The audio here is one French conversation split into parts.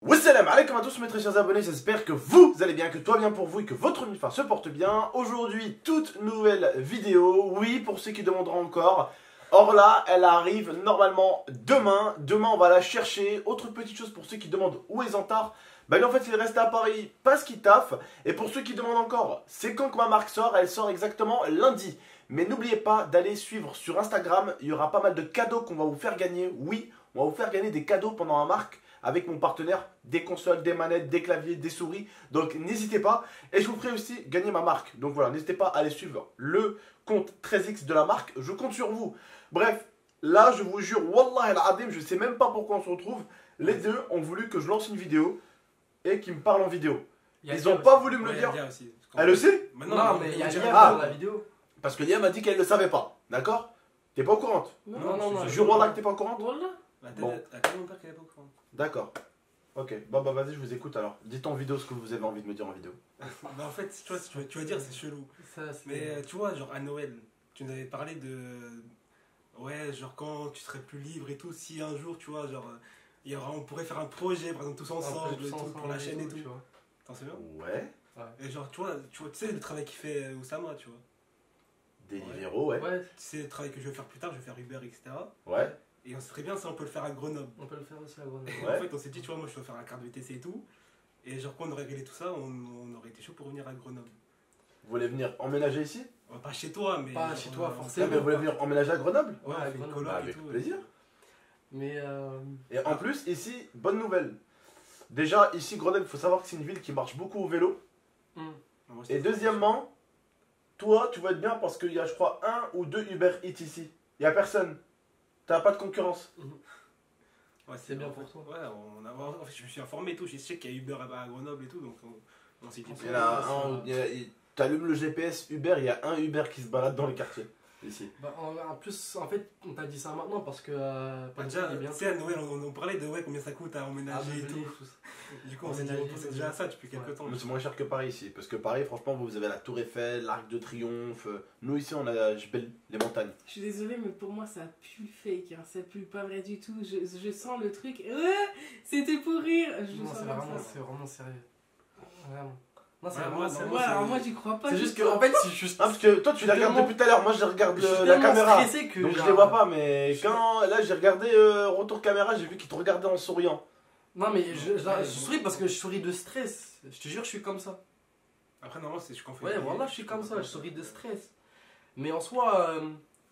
Wassalam alaikum à tous mes très chers abonnés, j'espère que vous allez bien, que tout va bien pour vous et que votre univers se porte bien. Aujourd'hui, toute nouvelle vidéo, oui, pour ceux qui demanderont encore. Or là, elle arrive normalement demain. Demain, on va la chercher. Autre petite chose pour ceux qui demandent où est Zantar. Bah lui en fait il reste à Paris parce qu'il taffe. Et pour ceux qui demandent encore, c'est quand que ma marque sort? Elle sort exactement lundi. Mais n'oubliez pas d'aller suivre sur Instagram, il y aura pas mal de cadeaux qu'on va vous faire gagner. Oui, on va vous faire gagner des cadeaux pendant la marque avec mon partenaire, des consoles, des manettes, des claviers, des souris. Donc n'hésitez pas. Et je vous ferai aussi gagner ma marque. Donc voilà, n'hésitez pas à aller suivre le compte 13X de la marque. Je compte sur vous. Bref, là je vous jure, Wallah al-Adim, je sais même pas pourquoi on se retrouve. Les deux ont voulu que je lance une vidéo et qu'ils me parlent en vidéo. Ils n'ont pas voulu me le dire. Elle le sait? Non, mais il y a Lia dans la vidéo. Parce que Lia m'a dit qu'elle ne le savait pas. D'accord? T'es pas au courant? Non. Je jure Wallah que t'es pas au courant? Bon. D'accord. Ok, bah vas-y, je vous écoute alors. Dites en vidéo ce que vous avez envie de me dire en vidéo. Bah en fait, tu vois, tu vas dire c'est chelou. Mais tu vois, genre à Noël, tu nous avais parlé de... Ouais, genre quand tu serais plus libre et tout, si un jour, tu vois, genre... on pourrait faire un projet, par exemple, tous ensemble, et tout, pour la chaîne et tout. T'en souviens? Ouais. Et genre, tu sais le travail qu'il fait Oussama, tu vois. Deliveroo, ouais. Tu sais le travail que je vais faire plus tard, je vais faire Uber, etc. Ouais. Et on sait très bien ça, on peut le faire à Grenoble. On peut le faire aussi à Grenoble. Ouais. En fait, on s'est dit, tu vois, moi je dois faire la carte VTC et tout. Et genre, quand on aurait réglé tout ça, on aurait été chaud pour venir à Grenoble. Vous voulez venir emménager ici? Pas chez toi, mais. Pas chez toi, forcément. Mais vous voulez venir emménager à Grenoble? Ouais, on fait une coloc et Avec tout. plaisir. Mais Et en plus, ici, bonne nouvelle. Déjà, ici, Grenoble, il faut savoir que c'est une ville qui marche beaucoup au vélo. Et deuxièmement, toi, tu vas être bien parce qu'il y a, je crois, 1 ou 2 Uber Eats ici. Il n'y a personne. T'as pas de concurrence. Ouais, c'est bien pour toi. Ouais, en fait, je me suis informé et tout. Je sais qu'il y a Uber à Grenoble et tout, donc on s'est dit. Il y en a un, t'allumes le GPS Uber, il y a un Uber qui se balade dans les quartiers. Ici. Bah, en plus, en fait, on t'a dit ça maintenant parce que. Déjà, tu sais, à Noël, on parlait de combien ça coûte à emménager et tout. Du coup, on s'est dit, on pensait déjà à ça depuis quelques temps. Mais c'est moins cher que Paris ici. Parce que Paris, franchement, vous avez la Tour Eiffel, l'Arc de Triomphe. Nous, ici, on a les montagnes. Je suis désolée, mais pour moi, ça pue le fake. Hein. Ça pue pas vrai du tout. Je sens le truc. C'était pour rire. Non, c'est vraiment sérieux. Vraiment. Non, c'est Ouais, vraiment moi, sérieux. Ouais, alors moi, j'y crois pas. C'est du juste tout. que, en fait, c'est juste. Ah, parce que toi, tu les regardes depuis tout à l'heure. Moi, je regarde Je suis la tellement caméra. stressé que. Donc, je genre, les vois pas. Mais quand là, j'ai regardé retour caméra, j'ai vu qu'ils te regardaient en souriant. Non, mais je souris parce que je souris de stress. Je te jure, je suis comme ça. Après, normalement, c'est je confie. Ouais, voilà, je suis comme ça, je souris de stress. Mais en soi,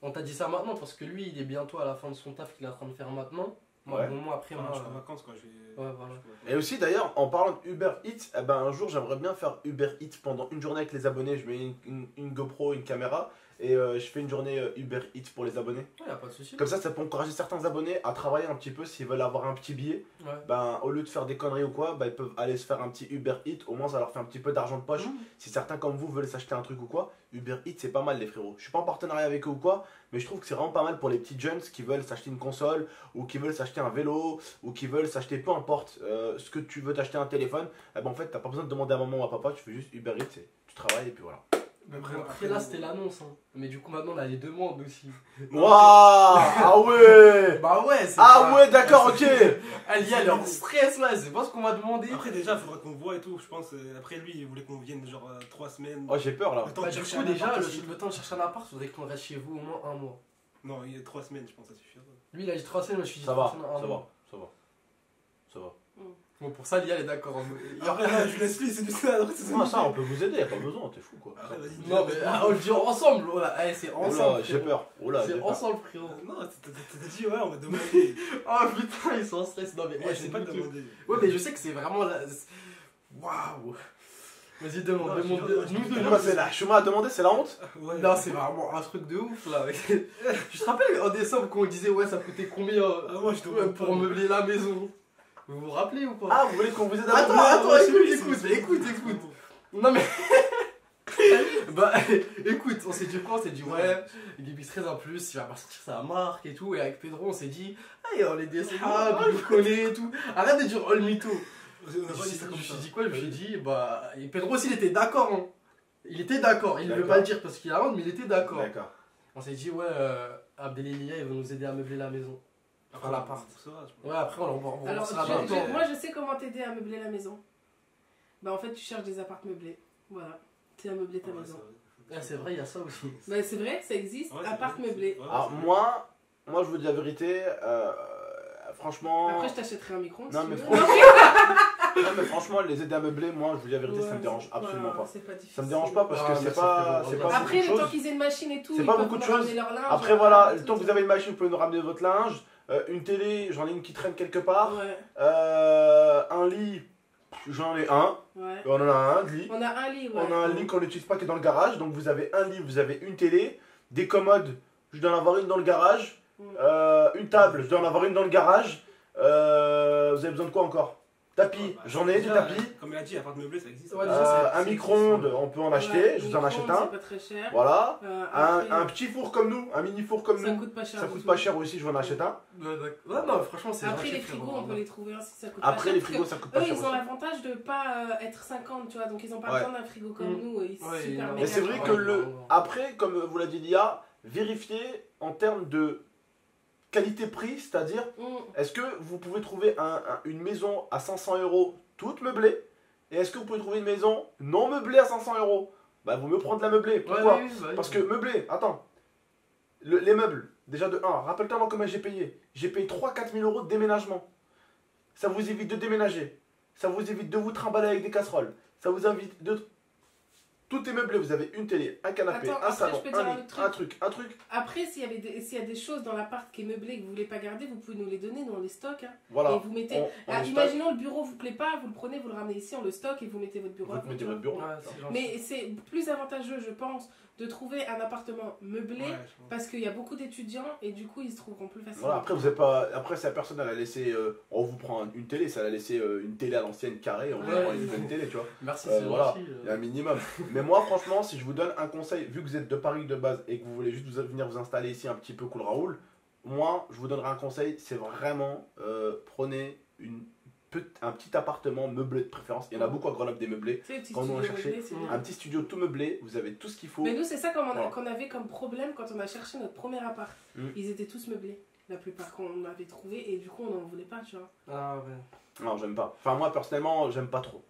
on t'a dit ça maintenant parce que lui, il est bientôt à la fin de son taf qu'il est en train de faire maintenant. Moi, Ouais. bon, moi après, Enfin, moi. je suis en vacances, quoi. Ouais, voilà. Et aussi, d'ailleurs, en parlant de Uber Eats, eh ben, un jour, j'aimerais bien faire Uber Eats pendant une journée avec les abonnés. Je mets une GoPro, une caméra. Et je fais une journée Uber Eats pour les abonnés. Ouais, y a pas de souci. Comme ça peut encourager certains abonnés à travailler un petit peu s'ils veulent avoir un petit billet. Ouais. Ben, au lieu de faire des conneries ou quoi, ben, ils peuvent aller se faire un petit Uber Eats. Au moins, ça leur fait un petit peu d'argent de poche. Si certains comme vous veulent s'acheter un truc ou quoi, Uber Eats, c'est pas mal, les frérots. Je suis pas en partenariat avec eux ou quoi, mais je trouve que c'est vraiment pas mal pour les petits jeunes qui veulent s'acheter une console, ou qui veulent s'acheter un vélo, ou qui veulent s'acheter peu importe ce que tu veux t'acheter un téléphone. Eh ben, en fait, t'as pas besoin de demander à maman ou à papa, tu fais juste Uber Eats, tu travailles et puis voilà. Après là, c'était l'annonce. Hein. Mais du coup, maintenant, on a les demandes aussi. Waouh! Ah ouais! Bah ouais, c'est. Ah ouais, d'accord, ok! Elle y a leur stress là, c'est pas ce qu'on m'a demandé. Après, déjà, il faudra qu'on voit et tout. Je pense, après lui, il voulait qu'on vienne genre 3 semaines. Oh, j'ai peur là. Le temps Bah, de du chercher coup, un déjà, appart aussi. le temps de chercher un appart, il faudrait qu'on reste chez vous au moins un mois. Non, il y a 3 semaines, je pense, ça suffira. Lui, il a dit 3 semaines, moi je suis dit Ça 3 va, semaines, un ça mois. va, ça va. Ça va. Bon, pour ça, Lia, elle est d'accord. Après, là, je laisse lui, c'est du ça. Non, ça, on peut vous aider, y'a pas besoin, t'es fou quoi. Après, vas-y. Non, mais on le dit ensemble, voilà. Eh, c'est Oh ensemble. là, j'ai peur. Oh là, j'ai C'est peur. ensemble, frérot. Non, t'as dit, ouais, on va demander. Oh putain, ils sont en stress. Non, mais Moi, je sais pas demander. Ouais, mais je sais que c'est vraiment la. Waouh! Vas-y, demande, Non, demande. je- Nous deux. Moi, c'est la chemin à demander, c'est la honte. Ouais. Non, c'est vraiment un truc de ouf là. Tu te rappelles en décembre quand on disait ouais, ça coûtait combien Ah, moi, je te comprends pour pas. meubler la maison? Vous vous rappelez ou pas? Ah, vous voulez qu'on vous aide à Attends, meubler? attends, ouais, écoute. Non mais. Bah écoute, on s'est dit quoi? On s'est dit ouais, Gibi 13 en plus, il va partir sa marque et tout. Et avec Pedro, on s'est dit, hey, on est des sables, il nous connaît et tout. Arrête de dire all mytho. On a Je pas dit ça me comme suis ça. dit quoi? Je me suis dit, bah. Et Pedro aussi, il était d'accord. Hein. Il était d'accord. Il ne veut D'accord. pas le dire parce qu'il a honte, mais il était d'accord. D'accord. On s'est dit, ouais, Abdelilia, il veut nous aider à meubler la maison. Après l'appart. Ouais, après on Alors, sera moi je sais comment t'aider à meubler la maison. Bah en fait tu cherches des apparts meublés. Voilà, c'est à meubler ta maison. C'est vrai, il y a ça aussi. Bah c'est vrai, ça existe, appart meublé. Alors moi je vous dis la vérité, franchement... Après je t'achèterai un micro. Non, mais franchement, les aider à meubler, moi je vous dis la vérité, ça me dérange absolument pas. Ça me dérange pas parce que c'est pas après, beaucoup de le temps choses. qu'ils aient une machine et tout, C'est ils pas peuvent beaucoup de nous choses. ramener leur linge. Après voilà, le temps que vous avez une machine, vous pouvez nous ramener votre linge. Une télé, j'en ai une qui traîne quelque part. Ouais. Un lit, j'en ai un. Ouais. On en a un de lit. On a un lit, ouais. On a un lit qu'on n'utilise pas qui est dans le garage. Donc vous avez un lit, vous avez une télé, des commodes, je dois en avoir une dans le garage. Une table, je dois en avoir une dans le garage. Vous avez besoin de quoi encore? Tapis, j'en ai des tapis. Comme il a dit, appart meublé, ça existe. Un micro-ondes, on peut en acheter, je vous en achète un. C'est pas très cher. Voilà. Un petit four comme nous, un mini four comme ça nous. coûte pas cher. Ça coûte pas cher aussi, je vous en achète un. Ouais, non, franchement, c'est après, les frigos, on peut les trouver aussi, ça coûte après, pas cher. les frigos, ça coûte pas cher. Eux, ils ont l'avantage de pas être 50, tu vois, donc ils ont pas besoin d'un frigo comme nous. Ils sont super méga. Mais c'est vrai que après, comme vous l'a dit Lia, vérifiez en termes de qualité-prix, c'est-à-dire, est-ce que vous pouvez trouver une maison à 500 € toute meublée, et est-ce que vous pouvez trouver une maison non meublée à 500 €? Bah, vaut mieux prendre la meublée. Pourquoi? Parce que meublé, attends, les meubles, déjà de 1, rappelle-toi moi combien j'ai payé. J'ai payé 3-4 000 € de déménagement. Ça vous évite de déménager. Ça vous évite de vous trimballer avec des casseroles. Ça vous évite de... Tout est meublé, vous avez une télé, un canapé, un salon, un lit, un truc. Après, s'il y a des choses dans l'appart qui est meublé que vous voulez pas garder, vous pouvez nous les donner, nous on les stocke. Hein. Voilà. Et vous mettez. Imaginons le bureau vous plaît pas, vous le prenez, vous le ramenez ici, on le stocke et vous mettez votre bureau. Vous mettez votre bureau. Mais c'est plus avantageux, je pense, de trouver un appartement meublé parce qu'il y a beaucoup d'étudiants et du coup ils se trouveront plus facilement. Voilà, après vous avez pas, après si la personne elle a laissé, on vous prend une télé, ça a laissé une télé à l'ancienne carrée, on vous prend une télé, tu vois. Merci, voilà, il y a un minimum. Mais moi franchement, si je vous donne un conseil, vu que vous êtes de Paris de base et que vous voulez juste venir vous installer ici un petit peu cool Raoul, moi je vous donnerai un conseil, c'est vraiment prenez un petit appartement meublé de préférence. Il y en a beaucoup à Grenoble des meublés. Quand nous on cherchait un petit studio tout meublé, vous avez tout ce qu'il faut. Mais nous c'est ça qu'on avait comme problème quand on a cherché notre premier appart. Ils étaient tous meublés, la plupart qu'on avait trouvé et du coup on n'en voulait pas, tu vois. Ah ouais. Non, j'aime pas. Enfin moi personnellement, j'aime pas trop.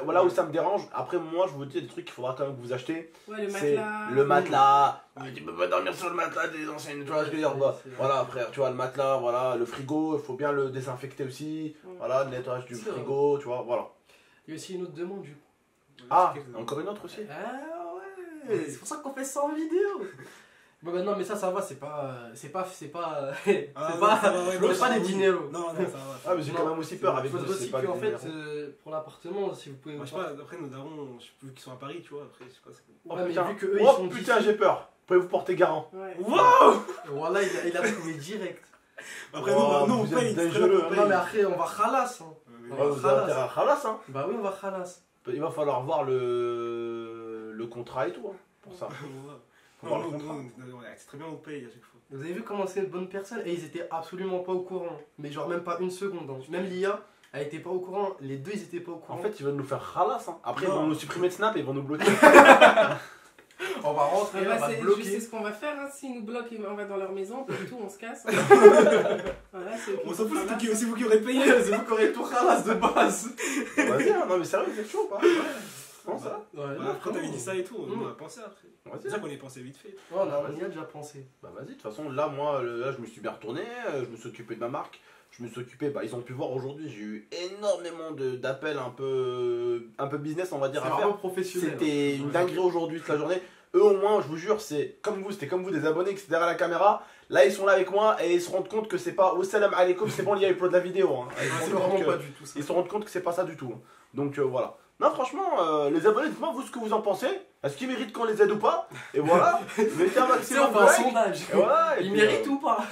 Voilà où ça me dérange. Après moi je vous dis des trucs qu'il faudra quand même que vous achetez. Ouais, le matelas. Le matelas. Tu peux pas dormir sur le matelas des anciennes. Tu vois ce que je veux dire, voilà frère, tu vois le matelas, voilà, le frigo, il faut bien le désinfecter aussi. Voilà, le nettoyage du frigo, tu vois, voilà. Il y a aussi une autre demande du coup. Ah, encore une autre aussi. Ah ouais, c'est pour ça qu'on fait ça en vidéo. Bon bah non mais ça va, c'est pas des dîners. Non, ça va. Ah mais j'ai quand même aussi peur avec vous. Il faudrait aussi qu'en fait, pour l'appartement, si vous pouvez... Moi je sais pas, après nos darons, je sais plus qu'ils sont à Paris, tu vois, après je sais pas. Oh putain, vu que eux, ils sont putain j'ai peur. Pouvez-vous porter garant? Wow. Voilà, il a trouvé direct. Après nous on paye. Non mais après on va khalas. Vous avez intérêt à khalas hein. Bah oui on va khalas. Il va falloir voir le contrat et tout hein, pour ça. C'est très bien on paye à chaque fois. Vous avez vu comment c'est une bonne personne et ils étaient absolument pas au courant. Mais genre même pas une seconde. Même l'IA, elle était pas au courant. Les deux ils étaient pas au courant. En fait ils veulent nous faire khalas hein. Après ils vont nous supprimer de Snap et ils vont nous bloquer. On va rentrer, on va bloquer. Je sais ce qu'on va faire, hein. S'ils nous bloquent, on va dans leur maison, on peut tout, on se casse. Voilà, on s'en fout, c'est vous qui aurez payé, c'est vous qui aurez tout khalas de base. Vas-y, non mais sérieux, vous êtes chaud ou pas? Non, ça quand t'avais dit ça et tout, on a pensé après. C'est ça qu'on y a pensé vite fait. On y a déjà pensé. Bah vas-y, de toute façon, là, moi, je me suis bien retourné, je me suis occupé de ma marque. Je me suis occupé, ils ont pu voir aujourd'hui, j'ai eu énormément d'appels un peu business, on va dire, à faire. Professionnel. C'était une dinguerie aujourd'hui, toute la journée. Eux au moins, je vous jure, c'était comme vous, des abonnés qui étaient derrière la caméra. Là, ils sont là avec moi et ils se rendent compte que c'est pas au salam alaikum, c'est bon, il y a upload la vidéo. Hein. Ils se rendent compte que c'est pas ça du tout. Donc voilà. Non, franchement, les abonnés, dites-moi vous ce que vous en pensez. Est-ce qu'ils méritent qu'on les aide ou pas? Et voilà. Mettez un maximum de like. Un sondage. Voilà, ils méritent ou pas?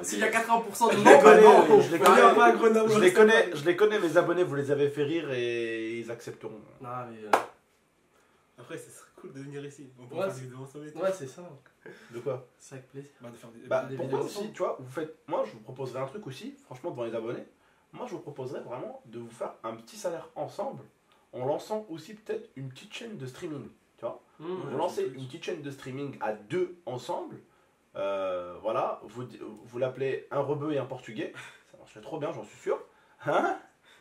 S'il y a 80% de je les connais, mes abonnés, vous les avez fait rire et ils accepteront. Après, ce serait cool de venir ici. On pourrait faire des vidéos ensemble. Ouais, c'est ça. De quoi? C'est avec plaisir. De faire des vidéos aussi, tu vois, moi je vous proposerais un truc aussi, franchement, devant les abonnés. Moi, je vous proposerais vraiment de vous faire un petit salaire ensemble en lançant aussi peut-être une petite chaîne de streaming. Tu vois, vous lancez une petite chaîne de streaming à deux ensemble. Voilà, vous l'appelez un rebeu et un portugais. Ça marcherait trop bien, j'en suis sûr. Hein?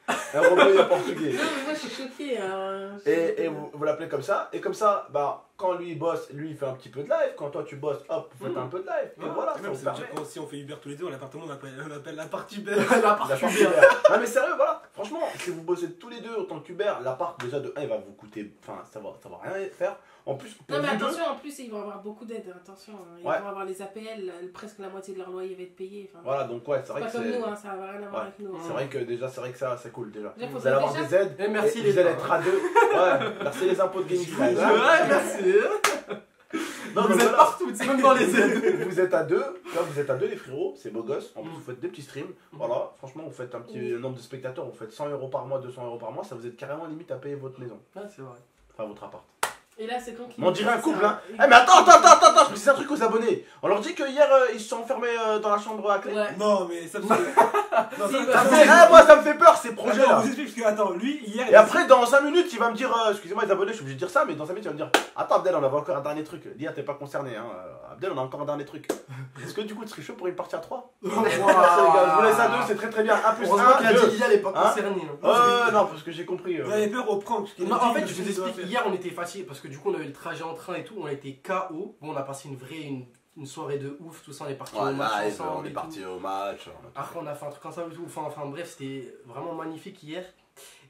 Un rebeu et un portugais. Non, mais moi je suis choquée. Et vous l'appelez comme ça. Et comme ça, bah, quand lui il bosse, lui il fait un petit peu de live. Quand toi tu bosses, hop, vous faites un peu de live. Et voilà, Et ça même, vous ça veut permet. dire que si on fait Uber tous les deux, l'appartement on appelle la partie Uber. La La partie partie Uber. Uber. Non mais sérieux, voilà. Franchement, si vous bossez tous les deux autant qu'Uber, l'appart déjà de 1 il va vous coûter. Enfin, ça va rien faire. En plus, pour Non, mais vous deux, attention, en plus, ils vont avoir beaucoup d'aide. Attention, hein. Ils Ouais. vont avoir les APL, presque la moitié de leur loyer va être payé. Enfin, voilà, donc ouais, c'est c'est vrai pas que comme c'est. nous, hein, ça n'a rien à voir Ouais. avec nous. C'est vrai que déjà, c'est vrai que ça, c'est cool déjà. Déjà, Vous allez avoir déjà- des aides. Et merci et les vous allez gars. être à deux. Ouais, merci les impôts de Gaming Style. Ouais, merci. Non, Vous mais êtes voilà. partout, c'est même dans les aides. Vous êtes à deux, là vous êtes à deux les frérots, c'est beau gosse. En plus vous faites des petits streams. Voilà, franchement vous faites un petit nombre de spectateurs, vous faites 100 € par mois, 200 € par mois, ça vous aide carrément limite à payer votre maison. Ouais, c'est vrai. Enfin votre appart. Et là, c'est quand Mais on dirait un couple hein. Eh mais attends, je précise un truc aux abonnés. On leur dit que hier ils se sont enfermés dans la chambre à clé. Ouais. Non, mais ça me fait. Non, Si, ça- bah, ça- Moi ça me fait peur ces projets Attends, là. on vous explique parce que, attends, lui, hier. Et après dans 5 minutes il va me dire, excusez-moi les abonnés je suis obligé de dire ça, mais dans 5 minutes il va me dire, attends Abdel on avait encore un dernier truc. Dis t'es pas concerné hein. Abdel on a encore un dernier truc. Est-ce que du coup tu serais chaud pour une partie à 3? Je vous laisse à 2, c'est très bien. 1 plus Heureusement 1, qu'il a 2. dit Lilia, elle est pas Hein concernée. hein. Non parce que j'ai compris. Vous avez peur au prank. Non, en fait, je vous explique, hier on était fatigués parce que du coup on avait le trajet en train et tout, on était KO. Bon, on a passé une soirée de ouf, tout ça, on est parti au match ensemble. on est et parti tout. au match. Après, on a fait un truc ensemble et tout. Enfin bref, c'était vraiment magnifique hier.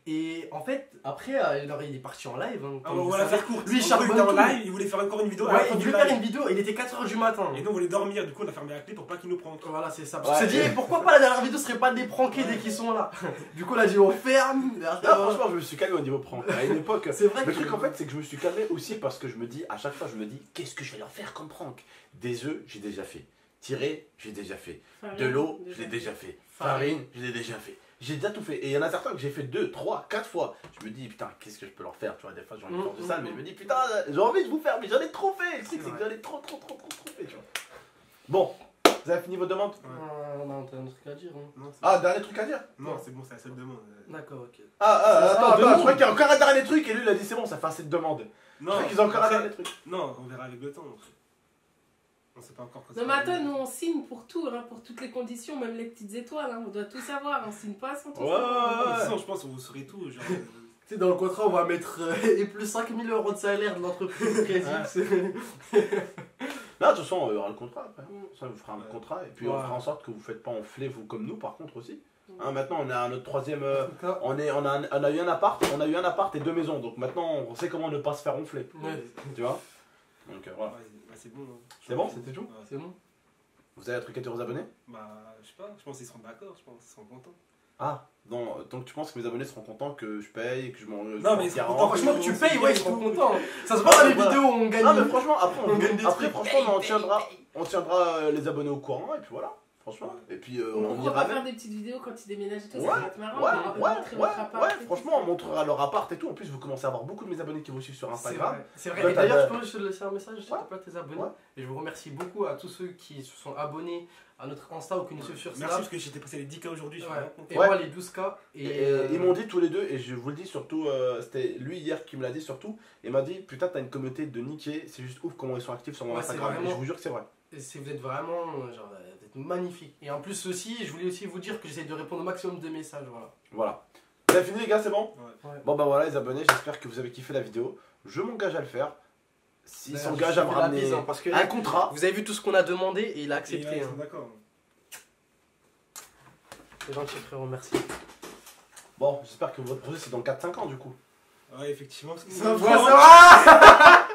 Et en fait, après, alors, il est parti en live. Hein, Ah, comme on vous va la savez. faire courte. Lui, il En gros, charbonne il était en tout. live, il voulait faire encore une vidéo. à la Ouais, fin il du devait faire live. une vidéo, il était 4h du matin. Et nous, on voulait dormir, du coup, on a fermé la clé pour pas qu'il nous prank. Voilà, c'est ça. Ouais. Parce qu'on s'est dit, pourquoi pas la dernière vidéo serait pas des prankés dès qu'ils sont là. Du coup, on a dit, on ferme. Là, franchement, je me suis calmé au niveau prank. À une époque, C'est vrai le que. truc en fait, c'est que je me suis calmé aussi parce que je me dis, à chaque fois, je me dis, qu'est-ce que je vais leur faire comme prank? Des œufs, j'ai déjà fait. Tirer, j'ai déjà fait. De l'eau, je l'ai déjà fait. Farine, je l'ai déjà fait. J'ai déjà tout fait. Et il y en a certains que j'ai fait 2, 3, 4 fois. Je me dis, putain, qu'est-ce que je peux leur faire? Tu vois, des fois, j'ai envie de faire de ça, mais je me dis, putain, j'ai envie de vous faire, mais j'en ai trop fait. Le truc, c'est que j'en ai trop fait, tu vois. Bon, vous avez fini votre demande? Non, t'as un truc à dire. Hein. Non, c'est- Ah, dernier truc à dire? Non, c'est bon, c'est la seule demande. D'accord, ok. Attends, demande. je crois qu'il y a encore un dernier truc et lui il a dit c'est bon, ça fait assez de demandes. Je Non, crois qu'ils ont encore un après- dernier truc. Non, on verra avec le temps. On sait pas encore quand Non, ça mais va attends, nous on signe pour tout, hein, pour toutes les conditions, même les petites étoiles, hein, on doit tout savoir, on signe pas sans tout Ouais, savoir. De toute façon, je pense que vous saurez tout. Genre, Tu sais, dans le contrat, on va mettre et plus 5000 € de salaire de l'entreprise précise. Là, de toute façon, il y aura le contrat après. Ça, vous fera un Ouais. contrat et puis on Ouais. fera en sorte que vous faites pas enfler vous comme nous par contre aussi. Hein, maintenant, on est à notre troisième. On a eu un appart et 2 maisons. Donc maintenant, on sait comment ne pas se faire enfler. Ouais. Tu vois. Donc voilà. ouais, bah, c'est bon. Hein. C'est bon, c'était tout Ouais. C'est bon. Vous avez un truc à dire aux abonnés? Bah, je sais pas, je pense qu'ils seront d'accord, je pense qu'ils seront contents. Ah, donc tu penses que mes abonnés seront contents que je paye, que je m'en. Non, mais ils seront contents, Franchement, que tu payes, ouais, ils seront Ouais. contents. Ça se voit dans les Voilà. vidéos où on gagne. Non mais franchement après On gagne des trucs. franchement on tiendra les abonnés au courant et puis voilà franchement et puis on Pourquoi ira pas faire même des petites vidéos quand ils déménagent et tout, Ouais, ça va être marrant. ouais, de montrer votre appart ouais, et tout. franchement on montrera leur appart et tout en plus vous commencez à avoir beaucoup de mes abonnés qui vous suivent sur C'est Instagram vrai. C'est vrai. Toi, Et t'as d'ailleurs, de- je peux te laisser un message, s'il te plaît, tes abonnés. Ouais. Et je vous remercie beaucoup à tous ceux qui se sont abonnés à notre Insta ou qui nous suivent sur Merci Snap. parce que j'étais passé les 10K aujourd'hui, je suis Ouais. vraiment content. Et Ouais. moi, les 12K. et ils m'ont dit tous les deux et je vous le dis surtout c'était lui hier qui me l'a dit surtout il m'a dit putain t'as une communauté de niqués c'est juste ouf comment ils sont actifs sur mon Ouais, Instagram c'est et vraiment- je vous jure que c'est vrai Vous êtes vraiment genre, vous êtes magnifiques. Et en plus aussi, je voulais aussi vous dire que j'essaie de répondre au maximum de messages. voilà vous avez fini les gars c'est bon Ouais. bon bah voilà les abonnés j'espère que vous avez kiffé la vidéo je m'engage à le faire s'ils D'ailleurs, s'engagent je à me fais la ramener bise, hein, parce que un contrat vous avez vu tout ce qu'on a demandé et il a Et accepté. là, ils hein. sont d'accord. C'est gentil, frérot, merci. bon j'espère que votre projet c'est dans 4-5 ans du coup Ouais, effectivement, parce que Ouais, c'est ça va.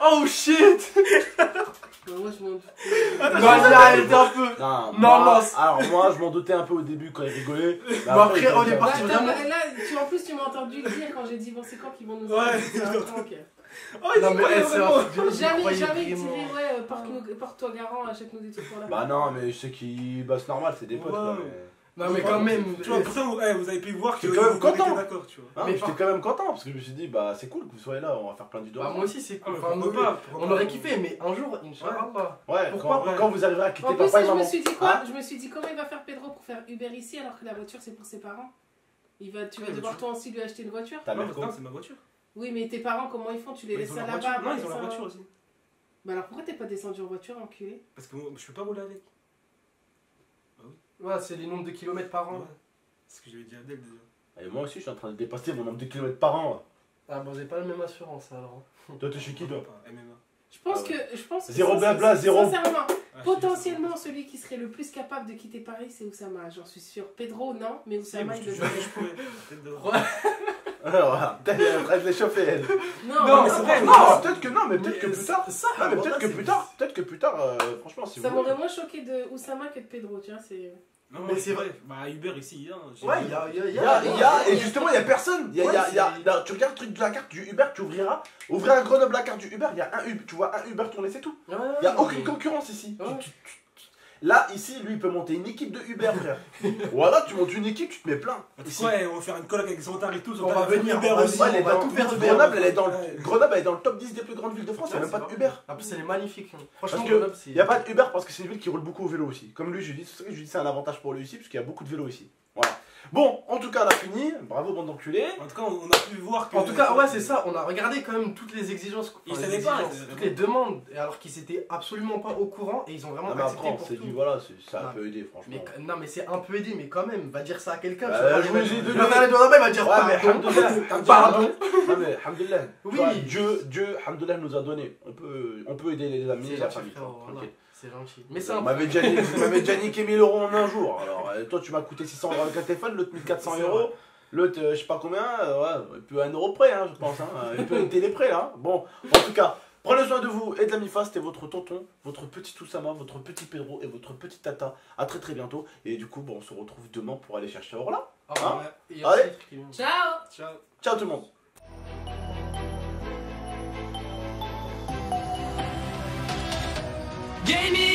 Oh shit! Moi je m'en doute. Non, arrêtez un peu! Non, Non, moi, non, alors moi je m'en doutais un peu au début quand il rigolait. Mais après, on est Bah, parti attends, vraiment. là, en plus tu m'as entendu le dire quand j'ai dit bon c'est quand qu'ils vont nous Ouais, envoyer, c'est un je prank. Oh, ils Non, y mais croyaient c'est vraiment. un truc de- j'y Jamais, croyais jamais il vraiment. dirait ouais, porte-toi garant, achète-nous des trucs pour la Bah non, mais je sais qu'ils bossent normal, c'est des potes quoi. Ouais. Mais... Non, mais quand même. Tu vois, pourtant, ouais, vous avez pu voir que J'étais quand même vous étiez content. d'accord, tu vois. Hein, Mais j'étais par- quand même content parce que je me suis dit, bah c'est cool que vous soyez là, on va faire plein de vidéos. Bah, moi aussi, c'est cool. Enfin, pourquoi nous, pas, pourquoi on pas. aurait kiffé, mais un jour, Inch'Allah. Ouais, Pourquoi pas quand vous arriverez à quitter En plus, papa et je me maman. suis dit quoi Hein Je me suis dit comment il va faire Pedro pour faire Uber ici alors que la voiture c'est pour ses parents. Tu vas Ouais, devoir mais toi aussi lui acheter une voiture. Ta Non, mère non, c'est ma voiture. Oui, mais tes parents comment ils font? Tu les Ils laisses ont à leur la voiture. bas Non, ils ont leur voiture aussi. Bah alors pourquoi t'es pas descendu en voiture, enculé? Parce que moi, je peux pas rouler avec. Ouais, c'est les nombres de kilomètres par an. Ouais. C'est ce que j'avais dit à Adèle déjà. Et moi aussi, je suis en train de dépasser mon nombre de kilomètres par an. Là. Ah, bon, vous avez pas la même assurance alors. Toi, t'es chez qui, toi? Pas MMA. Je pense Ah ouais. que. Je pense que Zéro blabla, zéro. Sincèrement, Ah, potentiellement, celui qui serait le plus capable de quitter Paris, c'est Oussama, j'en suis sûr. Pedro, non, mais Si, Oussama, moi, il je te le jure que je pourrais. Peut-être de- Alors, voilà, elle est en train de l'échauffer, elle. Non, mais Non, c'est vrai, non, non. peut-être que non, mais peut-être que plus tard. Ça, Ah, mais bon, peut-être là, que c'est- plus tard. Peut-être que plus tard, franchement, si ça vous m'aurait voulez. moins choqué de Oussama que de Pedro, tu vois, c'est. Non, Mais mais c'est c'est vrai. Bah, Uber ici, hein. j'ai Ouais, dit- il y a. Et justement, il y a personne. Ouais, c'est- Tu regardes le truc de la carte du Uber, tu ouvriras. Ouvrir à Grenoble la carte du Uber, il y a un Uber, tu vois un Uber tourner, c'est tout. Ouais, Il n'y a ouais, aucune mais- concurrence ici. Ouais. Là, ici, lui, il peut monter une équipe de Uber, frère. Voilà, tu montes une équipe, tu te mets plein. Ah, tu sais quoi, on va faire une coloc avec Zantar et tout. On va venir, Uber on va aussi. venir. Ouais, elle est va dans- tout faire Uber. Grenoble, elle est dans Ouais. Grenoble, elle est dans le top 10 des plus grandes villes de France, il n'y a même pas de Uber. En plus, elle est magnifique. Franchement, Parce que Grenoble, c'est. Il n'y a pas de Uber parce que c'est une ville qui roule beaucoup au vélo aussi. Comme lui, je dis, c'est un avantage pour lui ici, parce qu'il y a beaucoup de vélos ici. Voilà. Bon, en tout cas, on a fini. Bravo, bande d'enculés. En tout cas, on a pu voir que. En tout cas, ouais, c'est ça. On a regardé quand même toutes les exigences, Ils enfin, les savaient pas, exigences, toutes les demandes, et alors qu'ils étaient absolument pas au courant et ils ont vraiment Non, mais accepté après, on pour s'est tout. dit, voilà, ça Ah. peut aider, franchement. Mais, non, mais c'est un peu aidé, mais quand même, va dire ça à quelqu'un. Bah, tu vas pas je aller- vous ai donné- il va faire les doigts dans la main, il va dire Ouais, mais pardon. alhamdoulilah, Pardon. Non, mais alhamdoulilah. Oui. Tu vois, Dieu, alhamdoulilah, nous a donné. On peut aider les amis C'est et la gentil, famille. frérot, voilà. Tranquille. C'est gentil. Mais c'est Vous un m'avez déjà niqué 1000 euros en un jour. Alors, toi, tu m'as coûté 600 euros avec un téléphone, l'autre 1400 C'est euros. L'autre, je sais pas combien, ouais, et puis 1 euro près, hein, je pense. Hein, et puis une télé près, là. Bon, en tout cas, prenez soin de vous et de la MIFA. C'était votre tonton, votre petit Oussama, votre petit Pedro et votre petit Tata. À très très bientôt. Et du coup, bon, on se retrouve demain pour aller chercher Orla. Ah, Hein ouais. Et il y a aussi Allez. des trucs qui viennent. Ciao! Ciao. Ciao tout le monde. Gaming